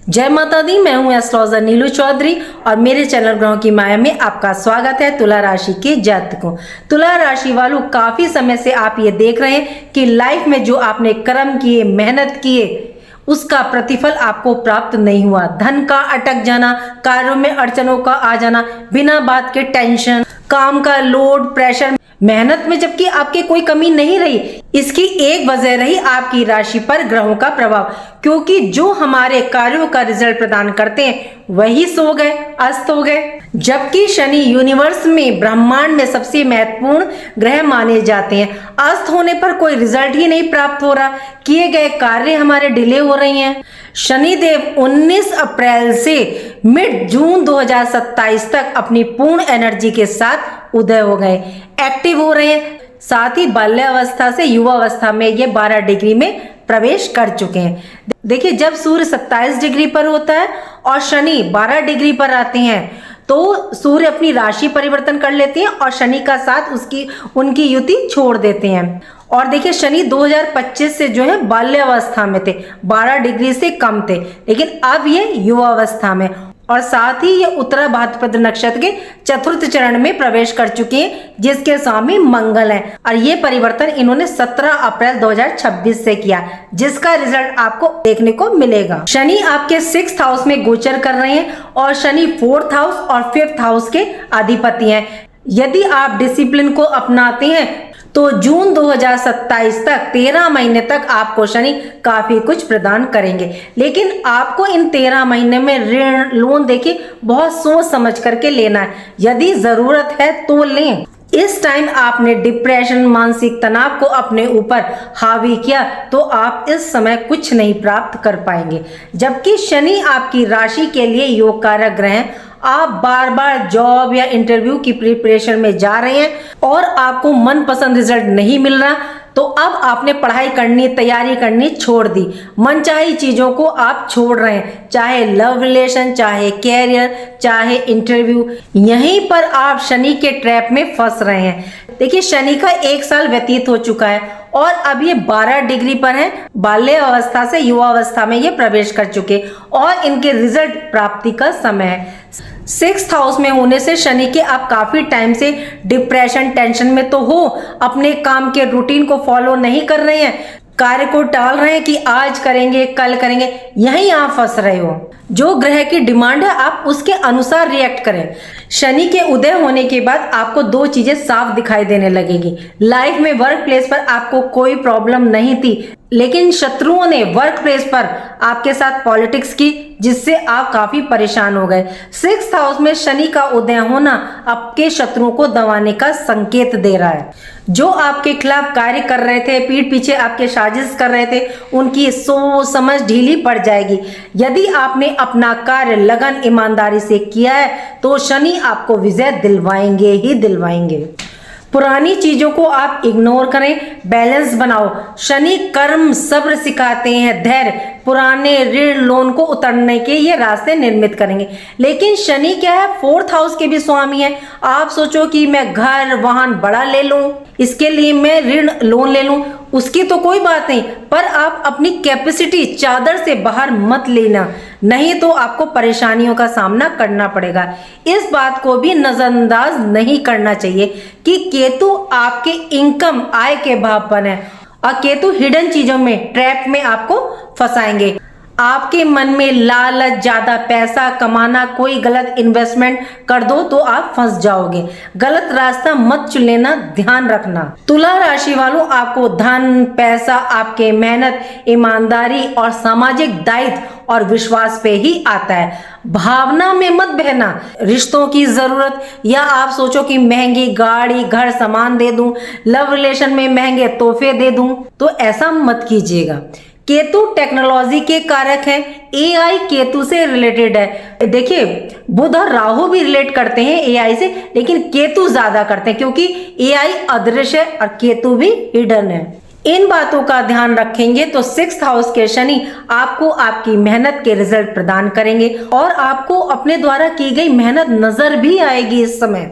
जय माता दी। मैं हूं एस्ट्रोलॉजर नीलू चौधरी और मेरे चैनल ग्रहों की माया में आपका स्वागत है। तुला राशि के जातकों, तुला राशि वालों, काफी समय से आप ये देख रहे हैं कि लाइफ में जो आपने कर्म किए, मेहनत किए, उसका प्रतिफल आपको प्राप्त नहीं हुआ। धन का अटक जाना, कार्यों में अड़चनों का आ जाना, बिना बात के टेंशन, काम का लोड, प्रेशर, मेहनत में जबकि आपके कोई कमी नहीं रही। इसकी एक वजह रही आपकी राशि पर ग्रहों का प्रभाव, क्योंकि जो हमारे कार्यों का रिजल्ट प्रदान करते हैं वही सो गए, अस्त हो गए। जबकि शनि यूनिवर्स में, ब्रह्मांड में सबसे महत्वपूर्ण ग्रह माने जाते हैं, अस्त होने पर कोई रिजल्ट ही नहीं प्राप्त हो रहा, किए गए कार्य हमारे डिले हो रही हैं। शनिदेव 19 अप्रैल से मिड जून 2027 तक अपनी पूर्ण एनर्जी के साथ उदय हो गए, एक्टिव हो रहे हैं। साथ ही बाल्यावस्था से युवावस्था में ये 12 डिग्री में प्रवेश कर चुके हैं। देखिए, जब सूर्य 27 डिग्री पर होता है और शनि 12 डिग्री पर आते हैं तो सूर्य अपनी राशि परिवर्तन कर लेते हैं और शनि का साथ उनकी युति छोड़ देते हैं। और देखिए, शनि 2025 से जो है बाल्यावस्था में थे, 12 डिग्री से कम थे, लेकिन अब ये युवावस्था में, और साथ ही ये उत्तरा भाद्रपद नक्षत्र के चतुर्थ चरण में प्रवेश कर चुके हैं, जिसके स्वामी मंगल हैं। और ये परिवर्तन इन्होंने 17 अप्रैल 2026 से किया, जिसका रिजल्ट आपको देखने को मिलेगा। शनि आपके 6th हाउस में गोचर कर रहे हैं और शनि 4th हाउस और 5th हाउस के अधिपति हैं। यदि आप डिसिप्लिन को अपनाते हैं तो जून 2027 तक 13 महीने तक आपको शनि काफी कुछ प्रदान करेंगे। लेकिन आपको इन 13 महीने में ऋण, लोन देखिए बहुत सोच समझ करके लेना है। यदि जरूरत है तो लें। इस टाइम आपने डिप्रेशन, मानसिक तनाव को अपने ऊपर हावी किया तो आप इस समय कुछ नहीं प्राप्त कर पाएंगे। जबकि शनि आपकी राशि के लिए योग कारक ग्रह हैं। आप बार बार जॉब या इंटरव्यू की प्रिपरेशन में जा रहे हैं और आपको मनपसंद रिजल्ट नहीं मिल रहा, तो अब आपने पढ़ाई करनी, तैयारी करनी छोड़ दी। मनचाही चीजों को आप छोड़ रहे हैं, चाहे लव रिलेशन, चाहे कैरियर, चाहे इंटरव्यू। यहीं पर आप शनि के ट्रैप में फंस रहे हैं। देखिए, शनि का 1 साल व्यतीत हो चुका है और अब ये 12 डिग्री पर है। बाल्य अवस्था से युवावस्था में ये प्रवेश कर चुके और इनके रिजल्ट प्राप्ति का समय है। 6th हाउस में होने से शनि के आप काफी टाइम से डिप्रेशन, टेंशन में तो हो, अपने काम के रूटीन को फॉलो नहीं कर रहे हैं, कार्य को टाल रहे हैं कि आज करेंगे, कल करेंगे, यहीं आप फंस रहे हो। जो ग्रह की डिमांड है आप उसके अनुसार रिएक्ट करें। शनि के उदय होने के बाद आपको 2 चीजें साफ दिखाई देने लगेगी। लाइफ में, वर्क प्लेस पर आपको कोई प्रॉब्लम नहीं थी, लेकिन शत्रुओं ने वर्क प्लेस पर आपके साथ पॉलिटिक्स की, जिससे आप काफी परेशान हो गए। 6th हाउस में शनि का उदय होना आपके शत्रुओं को दबाने का संकेत दे रहा है। जो आपके खिलाफ कार्य कर रहे थे, पीठ पीछे आपके साजिश कर रहे थे, उनकी सोच समझ ढीली पड़ जाएगी। यदि आपने अपना कार्य लगन, ईमानदारी से किया है तो शनि आपको विजय दिलवाएंगे ही दिलवाएंगे। पुरानी चीजों को आप इग्नोर करें, बैलेंस बनाओ। शनि कर्म, सब्र सिखाते हैं, धैर्य, पुराने ऋण, लोन को उतरने के ये रास्ते निर्मित करेंगे। लेकिन शनि क्या है, 4th हाउस के भी स्वामी है। आप सोचो कि मैं घर, वाहन बड़ा ले लूं, इसके लिए मैं ऋण, लोन ले लूं, उसकी तो कोई बात नहीं, पर आप अपनी कैपेसिटी चादर से बाहर मत लेना, नहीं तो आपको परेशानियों का सामना करना पड़ेगा। इस बात को भी नजरअंदाज नहीं करना चाहिए कि केतु आपके इनकम, आय के भाव पर है और केतु हिडन चीजों में, ट्रैप में आपको फंसाएंगे। आपके मन में लालच, ज्यादा पैसा कमाना, कोई गलत इन्वेस्टमेंट कर दो तो आप फंस जाओगे। गलत रास्ता मत चुन लेना, ध्यान रखना। तुला राशि वालों, आपको धन, पैसा आपके मेहनत, ईमानदारी और सामाजिक दायित्व और विश्वास पे ही आता है। भावना में मत बहना। रिश्तों की जरूरत, या आप सोचो कि महंगी गाड़ी, घर, सामान दे दूं, लव रिलेशन में महंगे तोहफे दे दूं, तो ऐसा मत कीजिएगा। केतु टेक्नोलॉजी के कारक हैं, एआई केतु से रिलेटेड है। देखिए, बुध और राहु भी रिलेट करते हैं एआई से, लेकिन केतु ज्यादा करते हैं, क्योंकि एआई अदृश्य है और केतु भी हिडन है। इन बातों का ध्यान रखेंगे तो 6th हाउस के शनि आपको आपकी मेहनत के रिजल्ट प्रदान करेंगे और आपको अपने द्वारा की गई मेहनत नजर भी आएगी इस समय।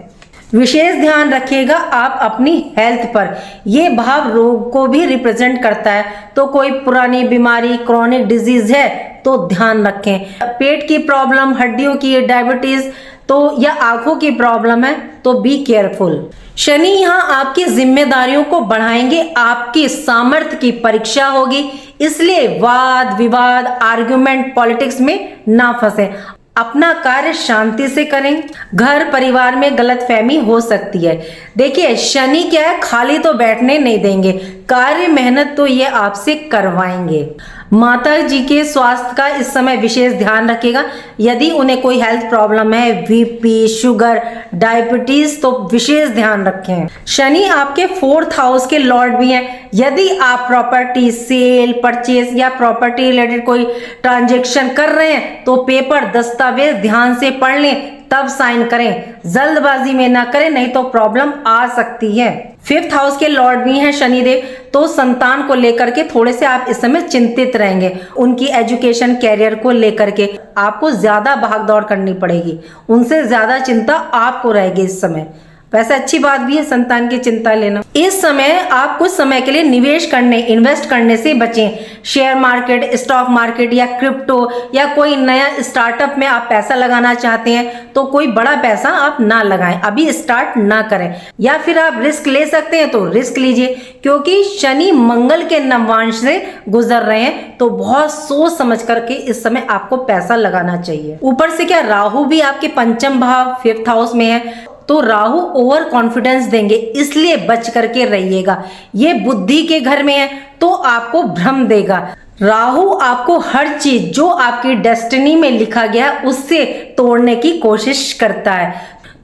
विशेष ध्यान रखिएगा आप अपनी हेल्थ पर। ये भाव रोग को भी रिप्रेजेंट करता है, तो कोई पुरानी बीमारी, क्रॉनिक डिजीज है तो ध्यान रखें। पेट की प्रॉब्लम, हड्डियों की, डायबिटीज तो या आंखों की प्रॉब्लम है तो बी केयरफुल। शनि यहाँ आपकी जिम्मेदारियों को बढ़ाएंगे, आपकी सामर्थ्य की परीक्षा होगी, इसलिए वाद विवाद, आर्गुमेंट, पॉलिटिक्स में ना फंसे। अपना कार्य शांति से करें। घर परिवार में गलतफहमी हो सकती है। देखिए शनि क्या है, खाली तो बैठने नहीं देंगे, कार्य मेहनत तो ये आपसे करवाएंगे। माता जी के स्वास्थ्य का इस समय विशेष ध्यान रखिएगा। यदि उन्हें कोई हेल्थ प्रॉब्लम है, बीपी, शुगर, डायबिटीज, तो विशेष ध्यान रखें। शनि आपके 4th हाउस के लॉर्ड भी हैं। यदि आप प्रॉपर्टी सेल, परचेस या प्रॉपर्टी रिलेटेड कोई ट्रांजेक्शन कर रहे हैं तो पेपर, दस्तावेज ध्यान से पढ़ लें, तब साइन करें। जल्दबाजी में ना करें, नहीं तो प्रॉब्लम आ सकती है। 5th हाउस के लॉर्ड भी हैं शनिदेव, तो संतान को लेकर के थोड़े से आप इस समय चिंतित रहेंगे। उनकी एजुकेशन, कैरियर को लेकर के आपको ज्यादा भागदौड़ करनी पड़ेगी, उनसे ज्यादा चिंता आपको रहेगी इस समय। वैसे अच्छी बात भी है संतान की चिंता लेना। इस समय आप कुछ समय के लिए निवेश करने, इन्वेस्ट करने से बचें। शेयर मार्केट, स्टॉक मार्केट या क्रिप्टो या कोई नया स्टार्टअप में आप पैसा लगाना चाहते हैं तो कोई बड़ा पैसा आप ना लगाएं, अभी स्टार्ट ना करें। या फिर आप रिस्क ले सकते हैं तो रिस्क लीजिए, क्योंकि शनि मंगल के नवांश से गुजर रहे हैं, तो बहुत सोच समझ करके इस समय आपको पैसा लगाना चाहिए। ऊपर से क्या, राहु भी आपके पंचम भाव 5th हाउस में है, तो राहु ओवर कॉन्फिडेंस देंगे, इसलिए बच करके रहिएगा। ये बुद्धि के घर में है तो आपको भ्रम देगा। राहु आपको हर चीज जो आपकी डेस्टिनी में लिखा गया है उससे तोड़ने की कोशिश करता है,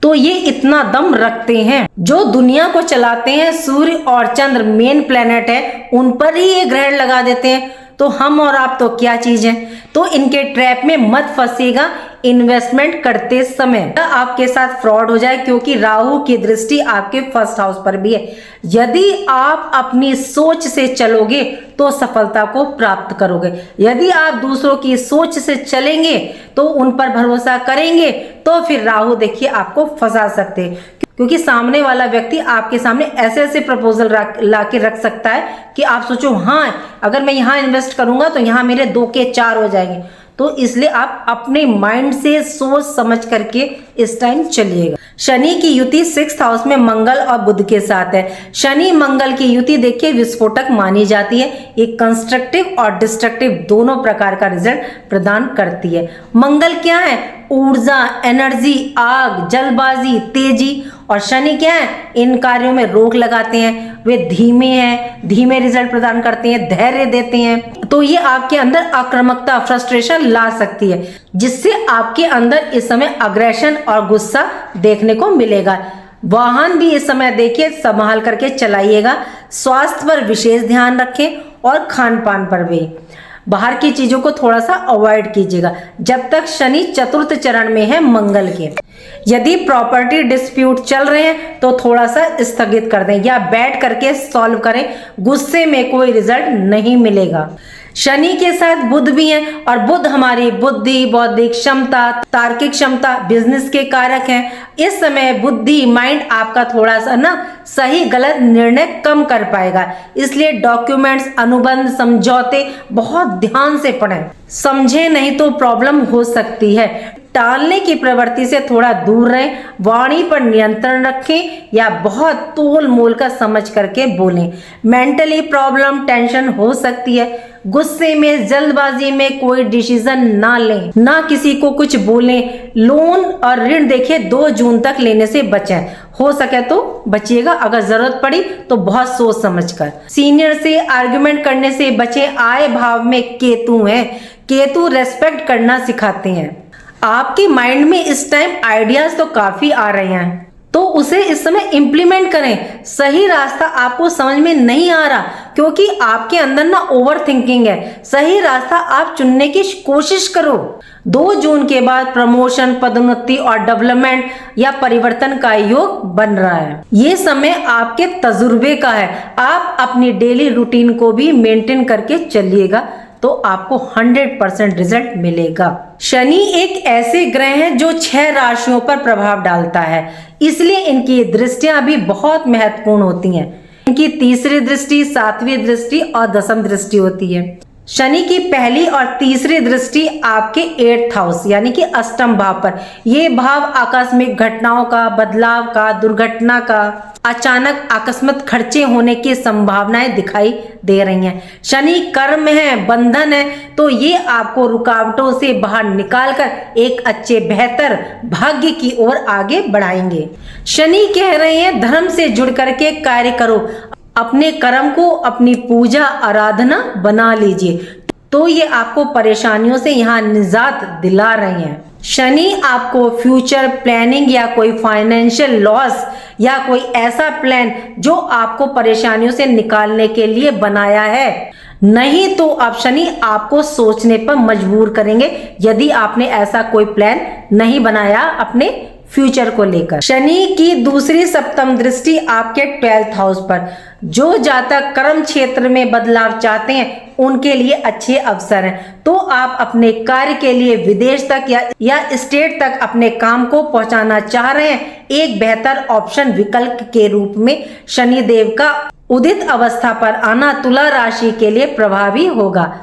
तो ये इतना दम रखते हैं। जो दुनिया को चलाते हैं, सूर्य और चंद्र मेन प्लेनेट है, उन पर ही ये ग्रहण लगा देते हैं, तो हम और आप तो क्या चीज है। तो इनके ट्रैप में मत फंसिएगा इन्वेस्टमेंट करते समय, आपके साथ फ्रॉड हो जाए, क्योंकि राहु की दृष्टि आपके 1st हाउस पर भी है। यदि आप अपनी सोच से चलोगे तो सफलता को प्राप्त करोगे। यदि आप दूसरों की सोच से चलेंगे तो उन पर भरोसा करेंगे तो फिर राहु देखिए आपको फंसा सकते हैं, क्योंकि सामने वाला व्यक्ति आपके सामने ऐसे ऐसे प्रपोजल ला के रख सकता है कि आप सोचो हाँ अगर मैं यहाँ इन्वेस्ट करूंगा तो यहाँ मेरे 2 के 4 हो जाएंगे। तो इसलिए आप अपने माइंड से सोच समझ करके इस टाइम चलिएगा। शनि की युति 6th हाउस में मंगल और बुध के साथ है। शनि मंगल की युति देखिए विस्फोटक मानी जाती है, एक कंस्ट्रक्टिव और डिस्ट्रक्टिव दोनों प्रकार का रिजल्ट प्रदान करती है। मंगल क्या है, ऊर्जा, एनर्जी, आग, जल्दबाजी, तेजी, और शनि क्या है, इन कार्यों में रोक लगाते हैं, वे धीमे हैं, धीमे रिजल्ट प्रदान करते हैं, धैर्य देते हैं, तो ये आपके अंदर आक्रामकता, फ्रस्ट्रेशन ला सकती है, जिससे आपके अंदर इस समय अग्रेशन और गुस्सा देखने को मिलेगा। वाहन भी इस समय देखिए संभाल करके चलाइएगा। स्वास्थ्य पर विशेष ध्यान रखें और खान पान पर भी। बाहर की चीजों को थोड़ा सा अवॉइड कीजिएगा जब तक शनि 4th चरण में है मंगल के। यदि प्रॉपर्टी डिस्प्यूट चल रहे हैं तो थोड़ा सा स्थगित कर दें या बैठ करके सॉल्व करें, गुस्से में कोई रिजल्ट नहीं मिलेगा। शनि के साथ बुध भी हैं और बुध हमारी बुद्धि, बौद्धिक क्षमता, तार्किक क्षमता, बिजनेस के कारक हैं। इस समय बुद्धि, माइंड आपका थोड़ा सा ना सही गलत निर्णय कम कर पाएगा, इसलिए डॉक्यूमेंट्स, अनुबंध, समझौते बहुत ध्यान से पढ़ें। समझे नहीं तो प्रॉब्लम हो सकती है। टालने की प्रवृत्ति से थोड़ा दूर रहें। वाणी पर नियंत्रण रखें या बहुत तोल मोल का समझ करके बोलें। मेंटली प्रॉब्लम, टेंशन हो सकती है। गुस्से में, जल्दबाजी में कोई डिसीजन ना लें, ना किसी को कुछ बोलें। लोन और ऋण देखिए 2 जून तक लेने से बचें, हो सके तो बचिएगा, अगर जरूरत पड़ी तो बहुत सोच समझकर। सीनियर से आर्गुमेंट करने से बचें। आय भाव में केतु है, केतु रेस्पेक्ट करना सिखाते हैं। आपके माइंड में इस टाइम आइडियाज तो काफी आ रहे हैं, तो उसे इस समय इंप्लीमेंट करें। सही रास्ता आपको समझ में नहीं आ रहा क्योंकि आपके अंदर ना ओवर थिंकिंग है। सही रास्ता आप चुनने की कोशिश करो। 2 जून के बाद प्रमोशन, पदोन्नति और डेवलपमेंट या परिवर्तन का योग बन रहा है। ये समय आपके तजुर्बे का है। आप अपनी डेली रूटीन को भी मेंटेन करके चलिएगा तो आपको 100% रिजल्ट मिलेगा। शनि एक ऐसे ग्रह हैं जो 6 राशियों पर प्रभाव डालता है, इसलिए इनकी दृष्टियां भी बहुत महत्वपूर्ण होती हैं। इनकी तीसरी दृष्टि, 7वीं दृष्टि और 10वीं दृष्टि होती है। शनि की पहली और तीसरी दृष्टि आपके 8th हाउस यानी कि अष्टम भाव पर। ये भाव आकस्मिक घटनाओं का, बदलाव का, दुर्घटना का, अचानक आकस्मिक खर्चे होने की संभावनाएं दिखाई दे रही हैं। शनि कर्म है, बंधन है, तो ये आपको रुकावटों से बाहर निकालकर एक अच्छे बेहतर भाग्य की ओर आगे बढ़ाएंगे। शनि कह रहे हैं धर्म से जुड़ करके कार्य करो, अपने कर्म को अपनी पूजा आराधना बना लीजिए, तो ये आपको परेशानियों से यहाँ निजात दिला रहे हैं। शनि आपको फ्यूचर प्लानिंग या कोई फाइनेंशियल लॉस या कोई ऐसा प्लान जो आपको परेशानियों से निकालने के लिए बनाया है, नहीं तो अब शनि आपको सोचने पर मजबूर करेंगे यदि आपने ऐसा कोई प्लान नहीं बनाया अपने फ्यूचर को लेकर। शनि की दूसरी सप्तम दृष्टि आपके 12th हाउस पर। जो जातक कर्म क्षेत्र में बदलाव चाहते हैं उनके लिए अच्छे अवसर हैं, तो आप अपने कार्य के लिए विदेश तक या स्टेट तक अपने काम को पहुंचाना चाह रहे हैं, एक बेहतर ऑप्शन विकल्प के रूप में शनि देव का उदित अवस्था पर आना तुला राशि के लिए प्रभावी होगा।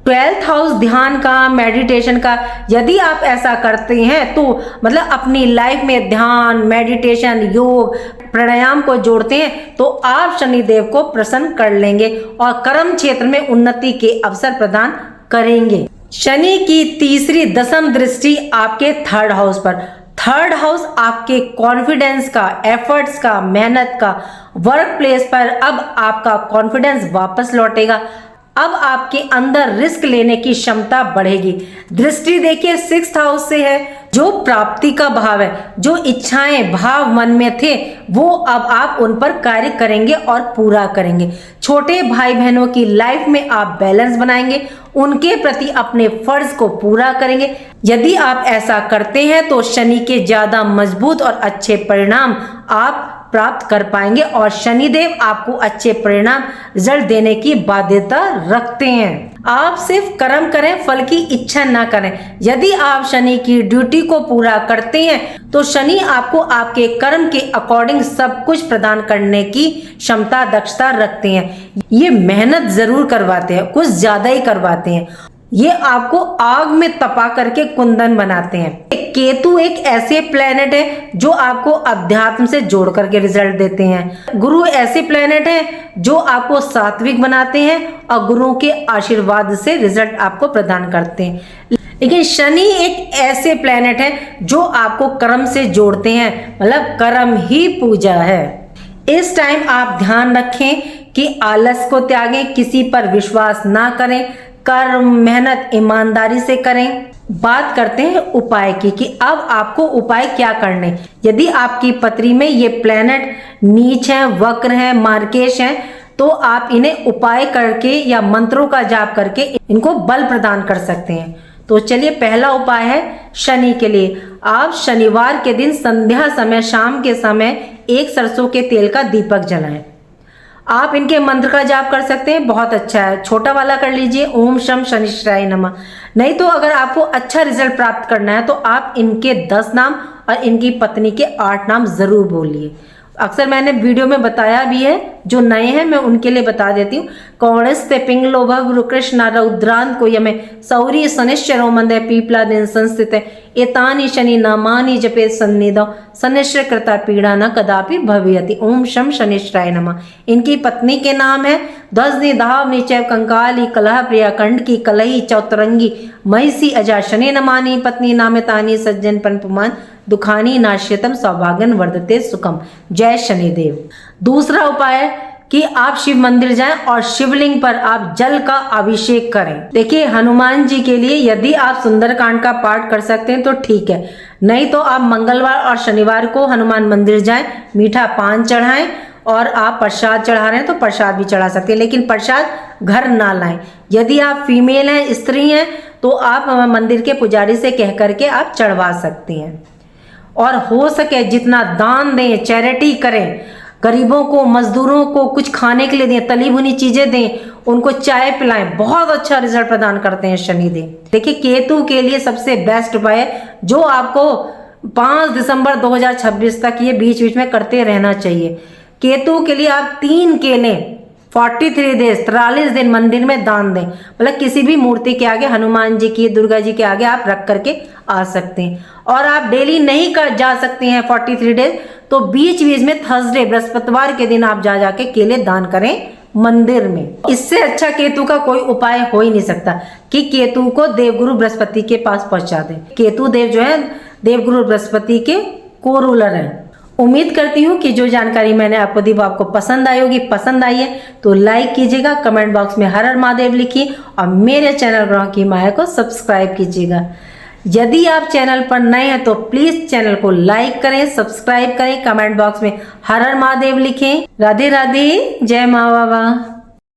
12th हाउस ध्यान का, मेडिटेशन का, यदि आप ऐसा करते हैं तो मतलब अपनी लाइफ में ध्यान, मेडिटेशन, योग, प्राणायाम को जोड़ते हैं तो आप शनिदेव को प्रसन्न कर लेंगे और कर्म क्षेत्र में उन्नति के अवसर प्रदान करेंगे। शनि की तीसरी 10वीं दृष्टि आपके 3rd हाउस पर। 3rd हाउस आपके कॉन्फिडेंस का, एफर्ट्स का, मेहनत का, वर्क प्लेस पर अब आपका कॉन्फिडेंस वापस लौटेगा। अब आपके अंदर रिस्क लेने की क्षमता बढ़ेगी। दृष्टि देखिए 6th हाउस से है, जो प्राप्ति का भाव है, जो इच्छाएं भाव मन में थे वो अब आप उन पर कार्य करेंगे और पूरा करेंगे। छोटे भाई बहनों की लाइफ में आप बैलेंस बनाएंगे, उनके प्रति अपने फर्ज को पूरा करेंगे। यदि आप ऐसा करते हैं तो शनि के ज्यादा मजबूत और अच्छे परिणाम आप प्राप्त कर पाएंगे और शनिदेव आपको अच्छे परिणाम रिजल्ट देने की बाध्यता रखते हैं। आप सिर्फ कर्म करें, फल की इच्छा ना करें। यदि आप शनि की ड्यूटी को पूरा करते हैं तो शनि आपको आपके कर्म के अकॉर्डिंग सब कुछ प्रदान करने की क्षमता, दक्षता रखते हैं। ये मेहनत जरूर करवाते हैं, कुछ ज्यादा ही करवाते हैं। ये आपको आग में तपा करके कुंदन बनाते हैं। केतु एक ऐसे प्लेनेट है जो आपको अध्यात्म से जोड़ करके रिजल्ट देते हैं। गुरु ऐसे प्लेनेट हैं जो आपको सात्विक बनाते हैं और गुरुओं के आशीर्वाद से रिजल्ट आपको प्रदान करते हैं। लेकिन शनि एक ऐसे प्लेनेट है जो आपको कर्म से जोड़ते हैं, मतलब कर्म ही पूजा है। इस टाइम आप ध्यान रखें कि आलस को त्यागें, किसी पर विश्वास ना करें, कर्म मेहनत ईमानदारी से करें। बात करते हैं उपाय की कि अब आपको उपाय क्या करने। यदि आपकी पत्री में ये प्लैनेट नीच है, वक्र है, मार्केश है, तो आप इन्हें उपाय करके या मंत्रों का जाप करके इनको बल प्रदान कर सकते हैं। तो चलिए, पहला उपाय है शनि के लिए। आप शनिवार के दिन संध्या समय, शाम के समय एक सरसों के तेल का दीपक जलाएं। आप इनके मंत्र का जाप कर सकते हैं, बहुत अच्छा है। छोटा वाला कर लीजिए, ओम शम शनिश्चराय नमः। नहीं तो अगर आपको अच्छा रिजल्ट प्राप्त करना है तो आप इनके 10 नाम और इनकी पत्नी के 8 नाम जरूर बोलिए। अक्सर मैंने वीडियो में बताया भी है, जो नए हैं मैं उनके लिए बता देती हूँ। कौणस्ते पिंगलो भगु कृष्ण रौद्रांत को यमे सौरी शनिश्चरो मंदे पीपला दिन संस्थित एतानि शनि नामानि जपे सन्निधौ शनिश्चर कृता पीड़ा न कदापि भवियति। ओम शम शनिश्चराय नमः। इनकी पत्नी के नाम है ध्वजनि धावनि चैव कंकाली कलह प्रिया कंड की कलही चौतरंगी महिषी अजा शनि नमानि पत्नी नामितानि सज्जन पनपुमान दुखानी नाश्यतम सौभाग्यन वर्धते सुखम। जय शनिदेव। दूसरा उपाय है कि आप शिव मंदिर जाएं और शिवलिंग पर आप जल का अभिषेक करें। देखिए, हनुमान जी के लिए यदि आप सुंदरकांड का पाठ कर सकते हैं तो ठीक है, नहीं तो आप मंगलवार और शनिवार को हनुमान मंदिर जाएं, मीठा पान चढ़ाएं और आप प्रसाद चढ़ा रहे हैं तो प्रसाद भी चढ़ा सकते हैं, लेकिन प्रसाद घर ना लाएं। यदि आप फीमेल हैं, स्त्री हैं, तो आप मंदिर के पुजारी से कह करके आप चढ़वा सकती हैं। और हो सके जितना दान दें, चैरिटी करें। गरीबों को, मजदूरों को कुछ खाने के लिए दें, तली भुनी चीजें दें, उनको चाय पिलाएं, बहुत अच्छा रिजल्ट प्रदान करते हैं शनिदेव। देखिए केतु के लिए सबसे बेस्ट उपाय है जो आपको 5 दिसंबर 2026 तक ये बीच बीच में करते रहना चाहिए। केतु के लिए आप 3 केले 43 डेज 43 दिन मंदिर में दान दें। मतलब किसी भी मूर्ति के आगे, हनुमान जी की, दुर्गा जी के आगे आप रख करके आ सकते हैं। और आप डेली नहीं कर जा सकते हैं 43 डेज, तो बीच बीच में थर्सडे बृहस्पतिवार के दिन आप जा जाके केले दान करें मंदिर में। इससे अच्छा केतु का कोई उपाय हो ही नहीं सकता कि केतु को देवगुरु बृहस्पति के पास पहुंचा दें। केतु देव जो है देवगुरु बृहस्पति के को रूलर हैं। उम्मीद करती हूँ कि जो जानकारी मैंने आपको दी वो आपको पसंद आई होगी। पसंद आई है तो लाइक कीजिएगा, कमेंट बॉक्स में हर हर महादेव लिखिए और मेरे चैनल ग्रह की माया को सब्सक्राइब कीजिएगा। यदि आप चैनल पर नए हैं तो प्लीज चैनल को लाइक करें, सब्सक्राइब करें, कमेंट बॉक्स में हर हर महादेव लिखें। राधे राधे, जय माँ बाबा।